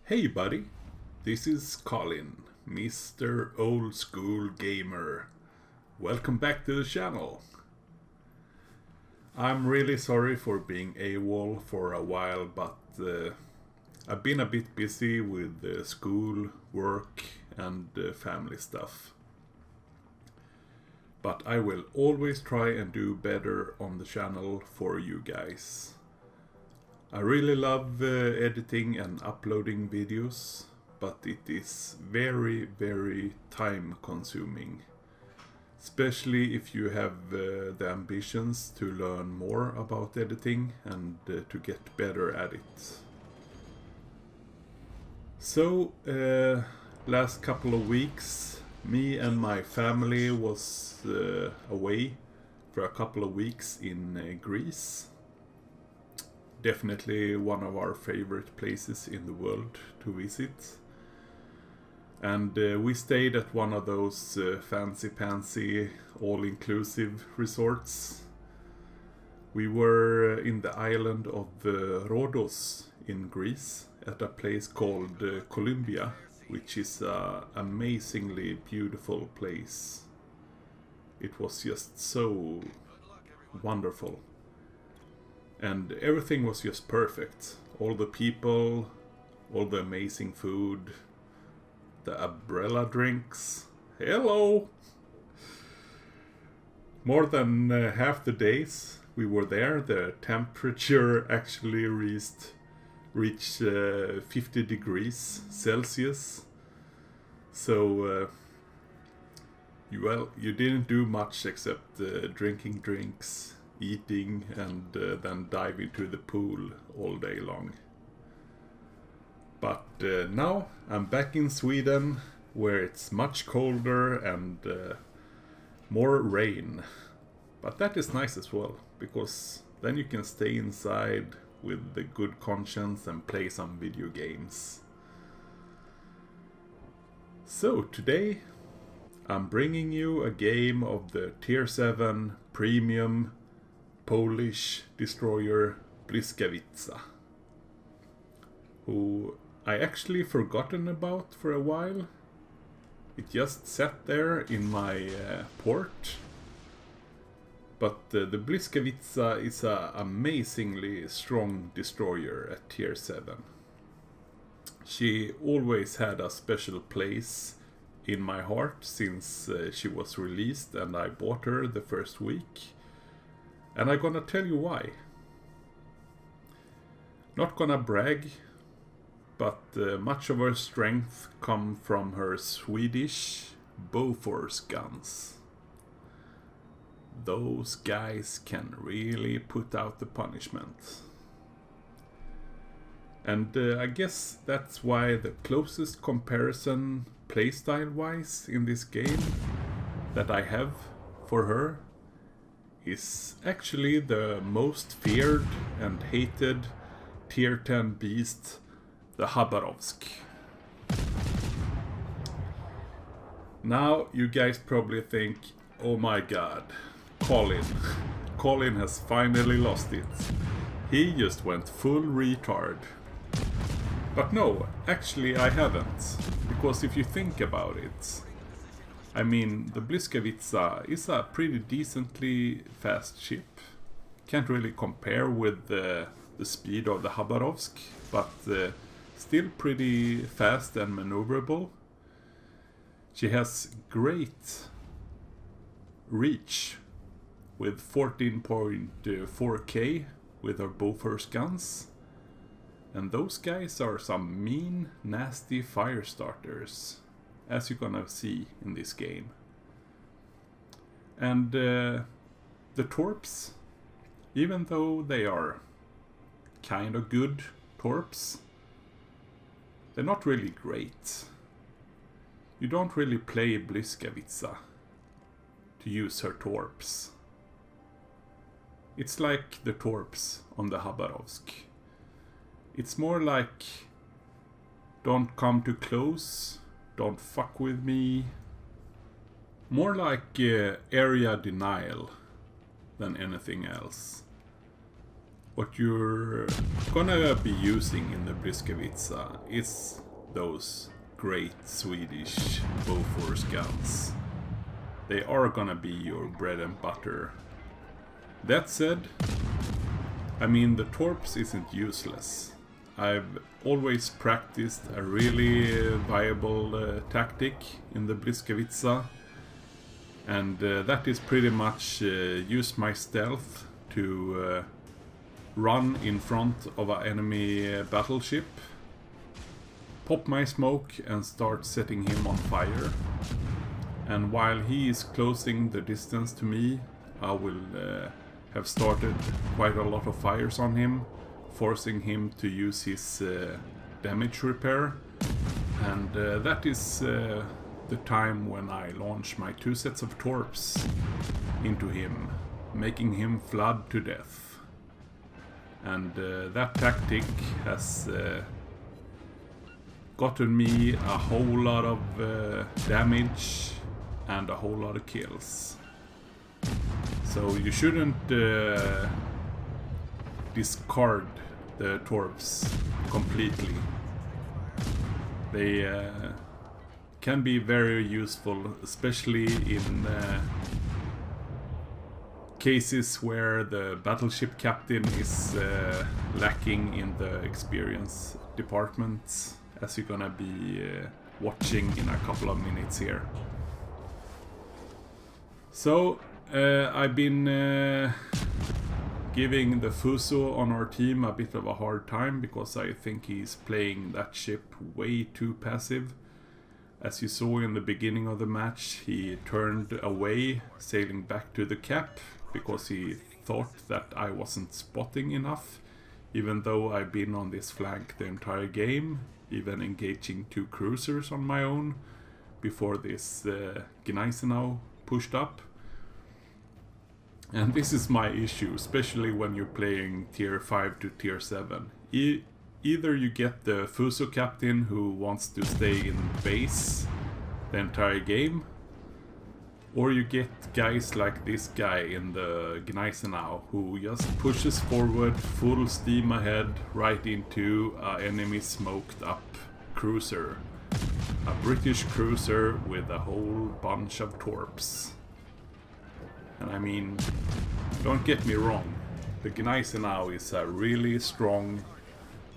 Hey buddy, this is Colin, Mr. Old School Gamer. Welcome back to the channel. I'm really sorry for being AWOL for a while, but I've been a bit busy with school, work and family stuff. But I will always try and do better on the channel for you guys. I really love editing and uploading videos, but it is very time consuming. Especially if you have the ambitions to learn more about editing and to get better at it. So, last couple of weeks, me and my family was away for a couple of weeks in Greece. Definitely one of our favorite places in the world to visit. And we stayed at one of those fancy all-inclusive resorts. We were in the island of Rhodos in Greece at a place called Columbia, which is an amazingly beautiful place. It was just so wonderful. And everything was just perfect. All the people, all the amazing food, the umbrella drinks. Hello! More than half the days we were there, the temperature actually reached 50 degrees Celsius. So, you didn't do much except drinking drinks, eating and then dive into the pool all day long. But now I'm back in Sweden, where it's much colder and more rain. But that is nice as well, because then you can stay inside with the good conscience and play some video games. So today I'm bringing you a game of the Tier 7 Premium Polish destroyer Blyskawica, who I actually forgotten about for a while. It just sat there in my port. But the Blyskawica is an amazingly strong destroyer at Tier 7. She always had a special place in my heart since she was released and I bought her the first week. And I'm gonna tell you why. Not gonna brag, but much of her strength come from her Swedish Bofors guns. Those guys can really put out the punishment. And I guess that's why the closest comparison playstyle wise in this game that I have for her is actually the most feared and hated Tier 10 beast, the Khabarovsk. Now you guys probably think, oh my god, Colin has finally lost it. He just went full retard. But no, actually I haven't. Because if you think about it, I mean, the Blyskawica is a pretty decently fast ship. Can't really compare with the speed of the Khabarovsk, but still pretty fast and maneuverable. She has great reach with 14.4k with her Bofors guns. And those guys are some mean, nasty fire starters, as you're gonna see in this game. And the torps, even though they are kind of good torps, they're not really great. You don't really play Blyskawica to use her torps. It's like the torps on the Khabarovsk. It's more like, don't come too close, don't fuck with me. More like area denial than anything else. what you're gonna be using in the Blyskawica is those great Swedish Bofors guns. They are gonna be your bread and butter. That said, I mean, the torps isn't useless. I've always practiced a really viable tactic in the Blyskawica, and that is pretty much use my stealth to run in front of an enemy battleship, pop my smoke and start setting him on fire. And while he is closing the distance to me, I will have started quite a lot of fires on him, forcing him to use his damage repair. And that is the time when I launch my 2 sets of torps into him, making him flood to death. And that tactic has gotten me a whole lot of damage and a whole lot of kills. So you shouldn't discard the torps completely. They can be very useful, especially in cases where the battleship captain is lacking in the experience department, as you're gonna be watching in a couple of minutes here. So I've been giving the Fuso on our team a bit of a hard time because I think he's playing that ship way too passive. As you saw in the beginning of the match, he turned away, sailing back to the cap, because he thought that I wasn't spotting enough, even though I've been on this flank the entire game, even engaging 2 cruisers on my own before this Gneisenau pushed up. And this is my issue, especially when you're playing tier 5 to tier 7. Either you get the Fuso captain who wants to stay in base the entire game, or you get guys like this guy in the Gneisenau who just pushes forward full steam ahead right into an enemy smoked up cruiser. A British cruiser with a whole bunch of torps. And I mean, don't get me wrong, the Gneisenau is a really strong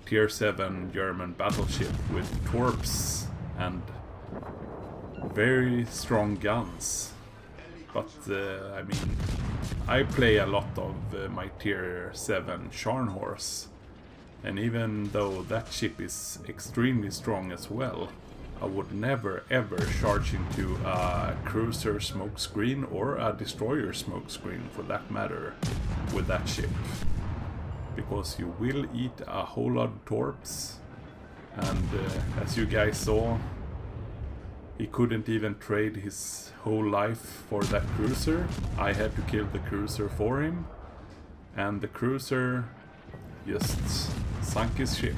tier 7 German battleship with torps and very strong guns. But I mean, I play a lot of my tier 7 Scharnhorst, and even though that ship is extremely strong as well, I would never ever charge into a cruiser smokescreen or a destroyer smokescreen for that matter with that ship. Because you will eat a whole lot of torps, and as you guys saw, he couldn't even trade his whole life for that cruiser. I had to kill the cruiser for him, and the cruiser just sunk his ship.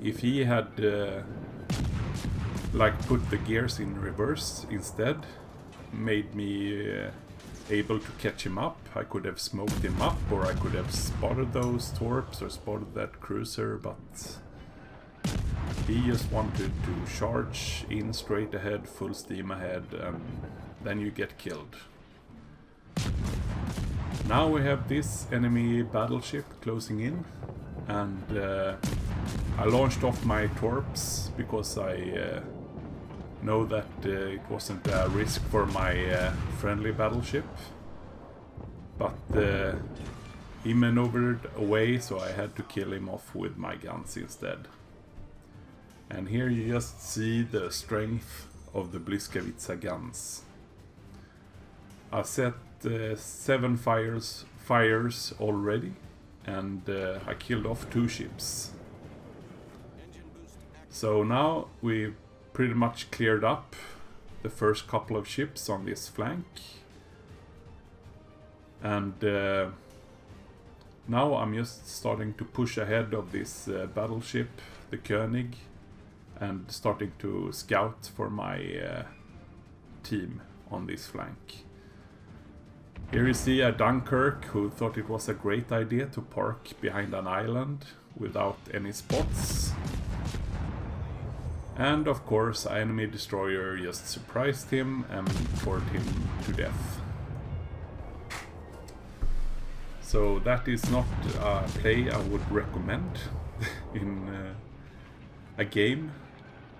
If he had like put the gears in reverse instead, made me able to catch him up, I could have smoked him up, or I could have spotted those torps or spotted that cruiser, but he just wanted to charge in straight ahead, full steam ahead, and then you get killed. Now we have this enemy battleship closing in, and I launched off my torps because I know that it wasn't a risk for my friendly battleship, but he maneuvered away, so I had to kill him off with my guns instead. And here you just see the strength of the Blyskawica guns. I set 7 fires already, and I killed off 2 ships. So now we pretty much cleared up the first couple of ships on this flank, and now I'm just starting to push ahead of this battleship, the König, and starting to scout for my team on this flank. Here you see a Dunkirk who thought it was a great idea to park behind an island without any spots. And of course, an enemy destroyer just surprised him and torped him to death. So that is not a play I would recommend in a game,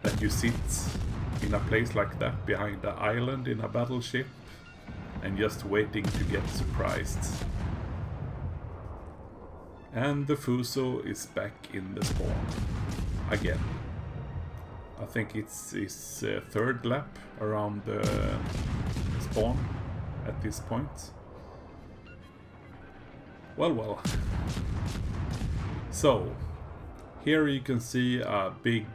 that you sit in a place like that behind an island in a battleship and just waiting to get surprised. And the Fuso is back in the spawn again. I think it's his third lap around the spawn at this point. Well. So, here you can see a big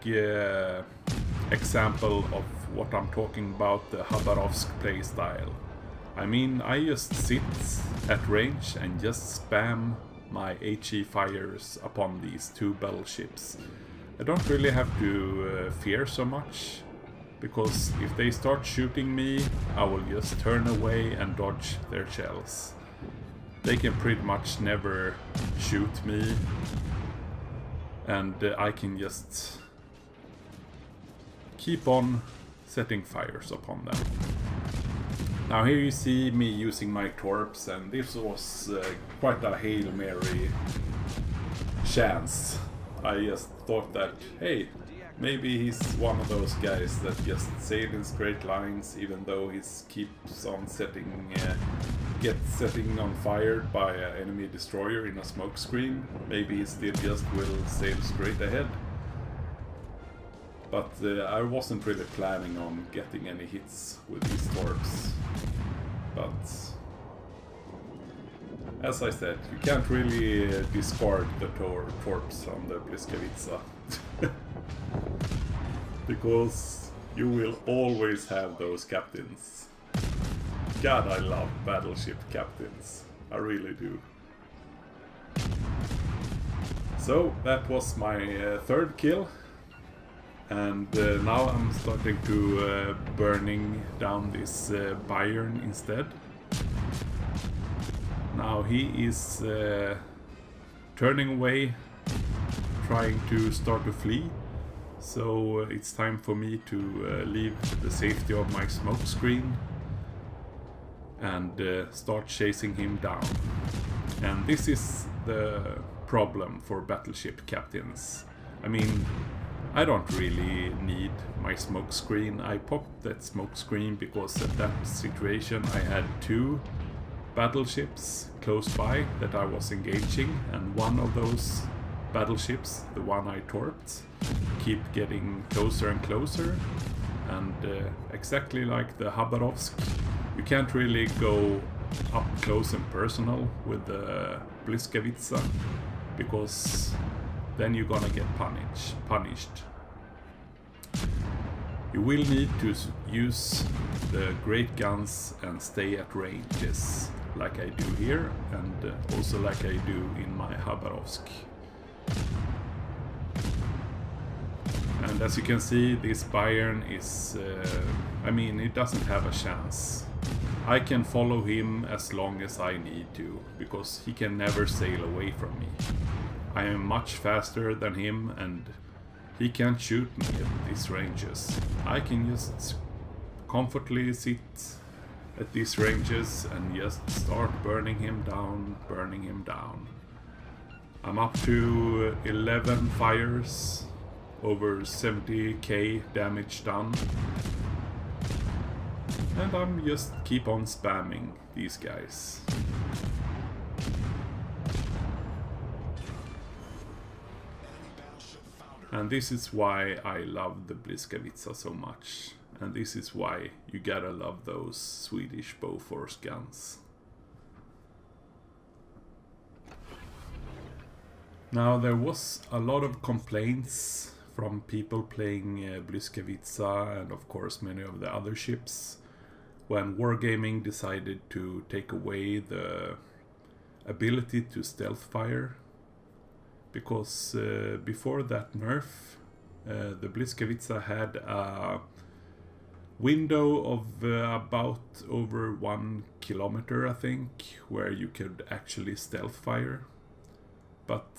example of what I'm talking about, the Khabarovsk playstyle. I mean, I just sit at range and just spam my HE fires upon these two battleships. I don't really have to fear so much, because if they start shooting me, I will just turn away and dodge their shells. They can pretty much never shoot me, and I can just keep on setting fires upon them. Now here you see me using my torps, and this was quite a Hail Mary chance. I just thought that, hey, maybe he's one of those guys that just sail in straight lines, even though he keeps on gets setting on fire by an enemy destroyer in a smoke screen. Maybe he still just will sail straight ahead. But I wasn't really planning on getting any hits with these torps. But as I said, you can't really discard the torps on the Blyskawica. Because you will always have those captains. God, I love battleship captains. I really do. So that was my third kill. And now I'm starting to burning down this Bayern instead. Now he is turning away, trying to start to flee. So it's time for me to leave the safety of my smoke screen and start chasing him down. And this is the problem for battleship captains. I mean, I don't really need my smoke screen. I popped that smoke screen because at that situation I had two battleships close by that I was engaging, and one of those battleships, the one I torped, keep getting closer and closer. And exactly like the Khabarovsk, you can't really go up close and personal with the Blyskawica, because then you're gonna get punished. You will need to use the great guns and stay at ranges, like I do here, and also like I do in my Khabarovsk. And as you can see, this Bayern is, I mean, it doesn't have a chance. I can follow him as long as I need to, because he can never sail away from me. I am much faster than him, and he can't shoot me at these ranges. I can just comfortably sit at these ranges and just start burning him down. I'm up to 11 fires, over 70k damage done. And I'm just keep on spamming these guys. And this is why I love the Blyskawica so much. And this is why you gotta love those Swedish Bofors guns. Now there was a lot of complaints from people playing Blyskawica and of course many of the other ships when Wargaming decided to take away the ability to stealth fire. Because before that nerf, the Blyskawica had a window of about over 1 kilometer, I think, where you could actually stealth fire. But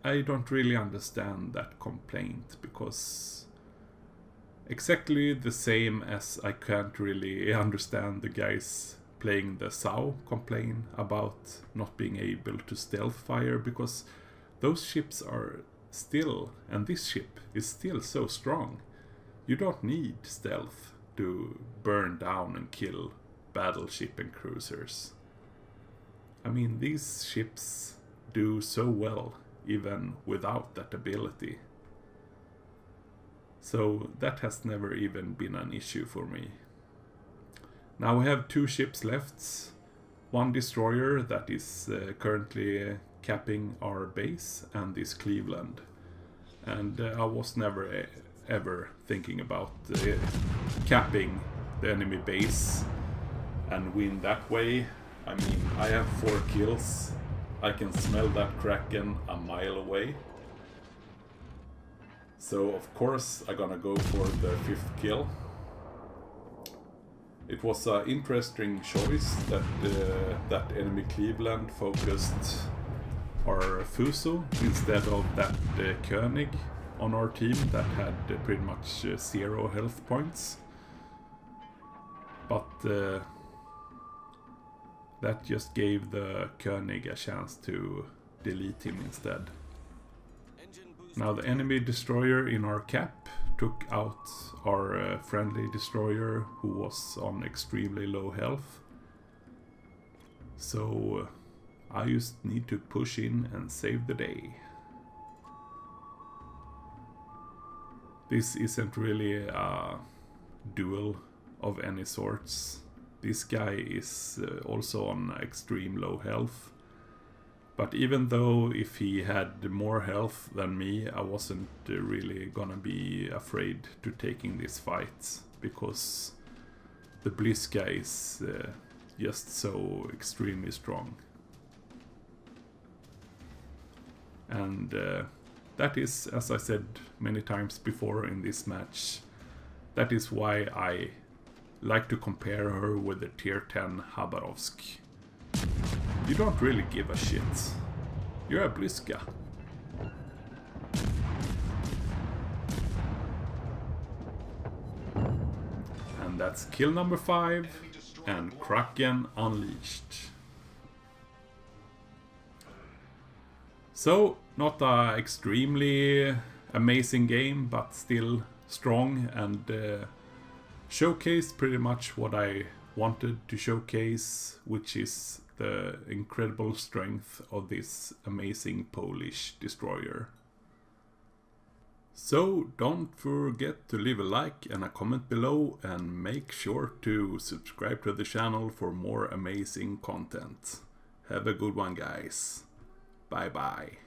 I don't really understand that complaint, because exactly the same as I can't really understand the guys playing the SAO complain about not being able to stealth fire, because those ships are still, and this ship is still so strong. You don't need stealth to burn down and kill battleship and cruisers. I mean, these ships do so well even without that ability. So that has never even been an issue for me. Now we have 2 ships left. One destroyer that is currently capping our base, and this Cleveland. And I was never ever thinking about capping the enemy base and win that way. I mean, I have 4 kills. I can smell that Kraken a mile away. So of course I'm gonna go for the 5th kill. It was an interesting choice that that enemy Cleveland focused our Fuso instead of that Koenig on our team that had pretty much 0 health points. But that just gave the Koenig a chance to delete him instead. Now the enemy destroyer in our cap took out our friendly destroyer, who was on extremely low health. So I just need to push in and save the day. This isn't really a duel of any sorts. This guy is also on extreme low health. But even though if he had more health than me, I wasn't really gonna be afraid to taking this fight, because the Blyskawica is just so extremely strong. And that is, as I said many times before in this match, that is why I like to compare her with the tier 10 Khabarovsk. You don't really give a shit. You're a Blyska. And that's kill number 5 and Kraken unleashed. So, not a extremely amazing game, but still strong, and showcased pretty much what I wanted to showcase, which is the incredible strength of this amazing Polish destroyer. So don't forget to leave a like and a comment below, and make sure to subscribe to the channel for more amazing content. Have a good one, guys. Bye bye.